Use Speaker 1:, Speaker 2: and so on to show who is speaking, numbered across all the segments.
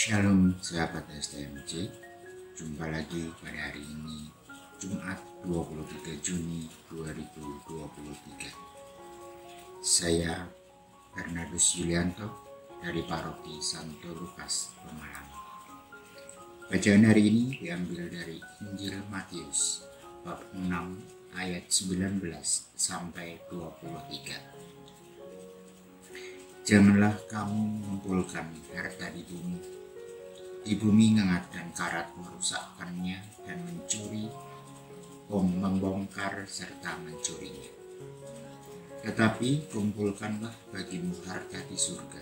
Speaker 1: Shalom sahabat STMJ, jumpa lagi pada hari ini Jumat 23 Juni 2023. Saya Bernardus Yulianto dari Paroki Santo Lukas Pemalang. Bacaan hari ini diambil dari Injil Matius bab 6 ayat 19 sampai 23. Janganlah kamu mengumpulkan harta di bumi ngengat dan karat merusakkannya dan mencuri, membongkar serta mencurinya. Tetapi kumpulkanlah bagimu harta di surga.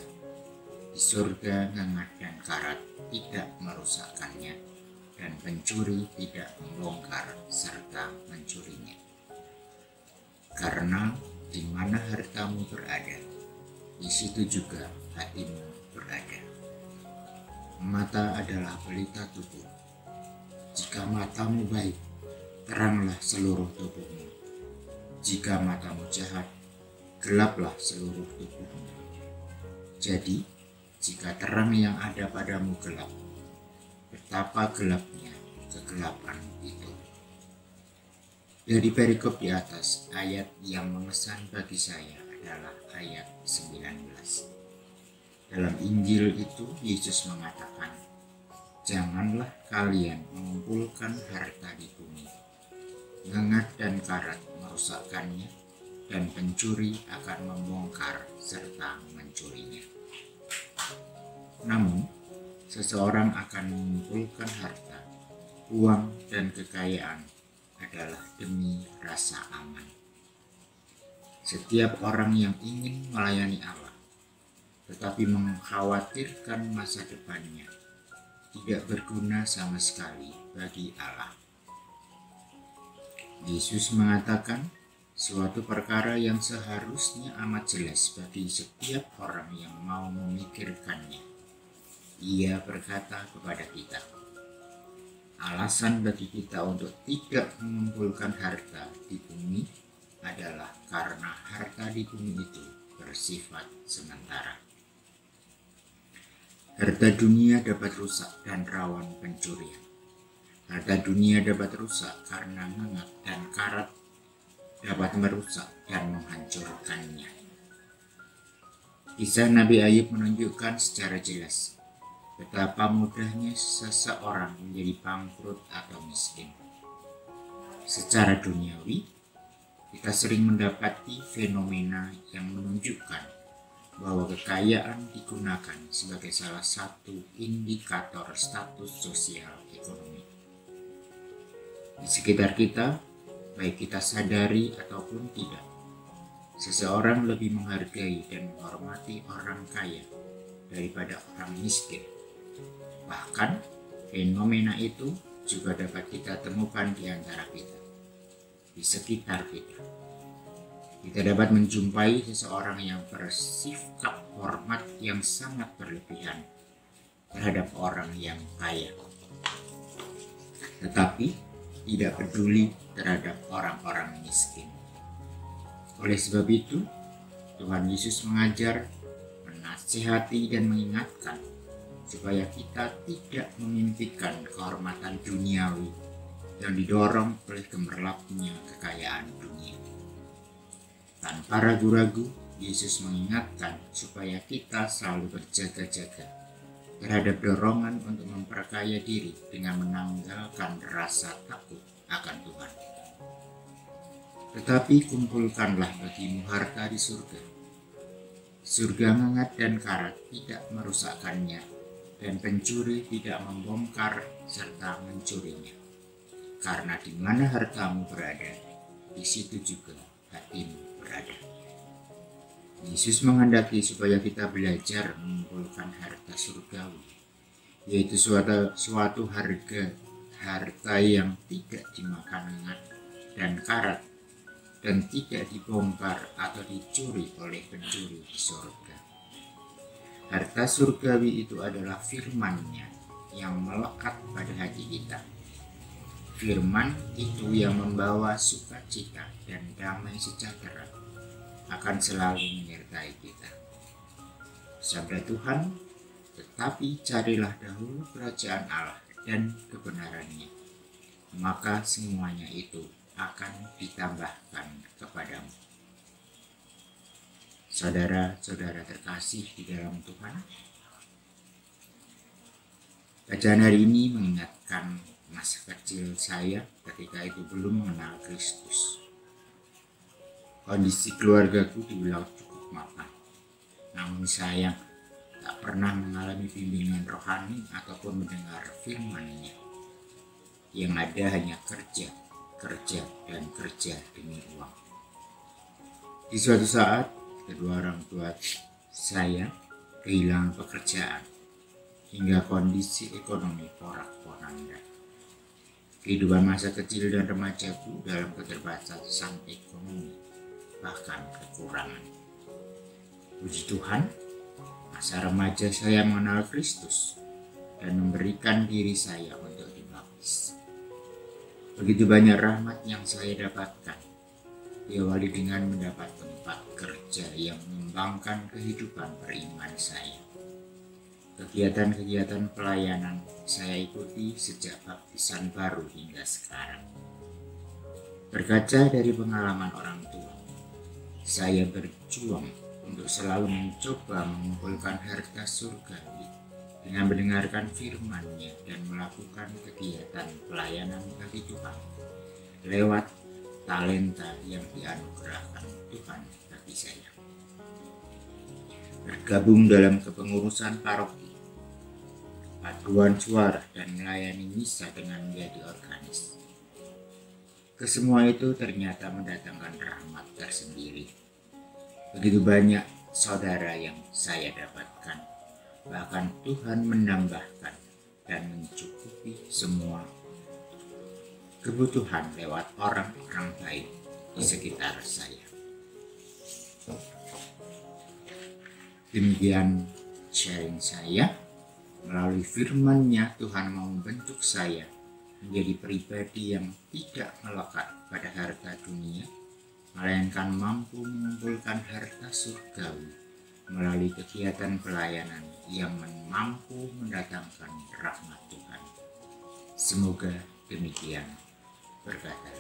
Speaker 1: Di surga ngengat dan karat tidak merusakkannya dan pencuri tidak membongkar serta mencurinya. Karena di mana hartamu berada, di situ juga hatimu berada. Mata adalah pelita tubuh. Jika matamu baik, teranglah seluruh tubuhmu. Jika matamu jahat, gelaplah seluruh tubuhmu. Jadi, jika terang yang ada padamu gelap, betapa gelapnya kegelapan itu. Dari perikop di atas, ayat yang mengesan bagi saya adalah ayat 19. Dalam Injil itu Yesus mengatakan, janganlah kalian mengumpulkan harta di bumi. Ngengat dan karat merusakkannya dan pencuri akan membongkar serta mencurinya. Namun, seseorang akan mengumpulkan harta, uang dan kekayaan adalah demi rasa aman. Setiap orang yang ingin melayani Allah tetapi mengkhawatirkan masa depannya tidak berguna sama sekali bagi Allah. Yesus mengatakan suatu perkara yang seharusnya amat jelas bagi setiap orang yang mau memikirkannya. Ia berkata kepada kita, alasan bagi kita untuk tidak mengumpulkan harta di bumi adalah karena harta di bumi itu bersifat sementara. Harta dunia dapat rusak dan rawan pencurian. Harta dunia dapat rusak karena ngengat dan karat dapat merusak dan menghancurkannya. Kisah Nabi Ayub menunjukkan secara jelas betapa mudahnya seseorang menjadi bangkrut atau miskin. Secara duniawi, kita sering mendapati fenomena yang menunjukkan bahwa kekayaan digunakan sebagai salah satu indikator status sosial ekonomi. Di sekitar kita, baik kita sadari ataupun tidak, seseorang lebih menghargai dan menghormati orang kaya daripada orang miskin. Bahkan, fenomena itu juga dapat kita temukan di antara kita, di sekitar kita. Kita dapat menjumpai seseorang yang bersikap hormat yang sangat berlebihan terhadap orang yang kaya, tetapi tidak peduli terhadap orang-orang miskin. Oleh sebab itu, Tuhan Yesus mengajar, menasihati dan mengingatkan supaya kita tidak memimpikan kehormatan duniawi yang didorong oleh gemerlapnya kekayaan dunia. Tanpa ragu-ragu, Yesus mengingatkan supaya kita selalu berjaga-jaga terhadap dorongan untuk memperkaya diri dengan menanggalkan rasa takut akan Tuhan. Tetapi kumpulkanlah bagimu harta di surga. Surga ngengat dan karat tidak merusakkannya, dan pencuri tidak membongkar serta mencurinya. Karena di mana hartamu berada, di situ juga hatimu berada. Yesus menghendaki supaya kita belajar mengumpulkan harta surgawi, yaitu suatu harta yang tidak dimakan ngengat dan karat dan tidak dibongkar atau dicuri oleh pencuri di surga. Harta surgawi itu adalah firman-Nya yang melekat pada hati kita. Firman itu yang membawa sukacita dan damai sejahtera akan selalu menyertai kita. Sabda Tuhan, Tetapi carilah dahulu kerajaan Allah dan kebenarannya, maka semuanya itu akan ditambahkan kepadamu. Saudara-saudara terkasih di dalam Tuhan, bacaan hari ini mengingatkan masa kecil saya ketika itu belum mengenal Kristus. Kondisi keluargaku dibilang cukup mapan, namun sayang tak pernah mengalami bimbingan rohani ataupun mendengar firman-Nya. Yang ada hanya kerja, dan kerja demi uang. Di suatu saat, kedua orang tua saya kehilangan pekerjaan hingga kondisi ekonomi porak-poranda. Kehidupan masa kecil dan remajaku dalam keterbatasan ekonomi, bahkan kekurangan. Puji Tuhan, masa remaja saya mengenal Kristus dan memberikan diri saya untuk dibaptis. Begitu banyak rahmat yang saya dapatkan, diawali dengan mendapat tempat kerja yang mengembangkan kehidupan beriman saya. Kegiatan-kegiatan pelayanan saya ikuti sejak baptisan baru hingga sekarang. Berkaca dari pengalaman orang tua, saya berjuang untuk selalu mencoba mengumpulkan harta surgawi dengan mendengarkan firman-Nya dan melakukan kegiatan pelayanan bagi Tuhan lewat talenta yang dianugerahkan Tuhan bagi saya. Bergabung dalam kepengurusan paroki, paduan suara, dan melayani misa dengan menjadi organis. Kesemua itu ternyata mendatangkan rahmat tersendiri. Begitu banyak saudara yang saya dapatkan. Bahkan Tuhan menambahkan dan mencukupi semua kebutuhan lewat orang-orang baik di sekitar saya. Demikian sharing saya. Melalui firman-Nya, Tuhan mau membentuk saya menjadi pribadi yang tidak melekat pada harta dunia, melainkan mampu mengumpulkan harta surgawi melalui kegiatan pelayanan yang mampu mendatangkan rahmat Tuhan. Semoga demikian, berkata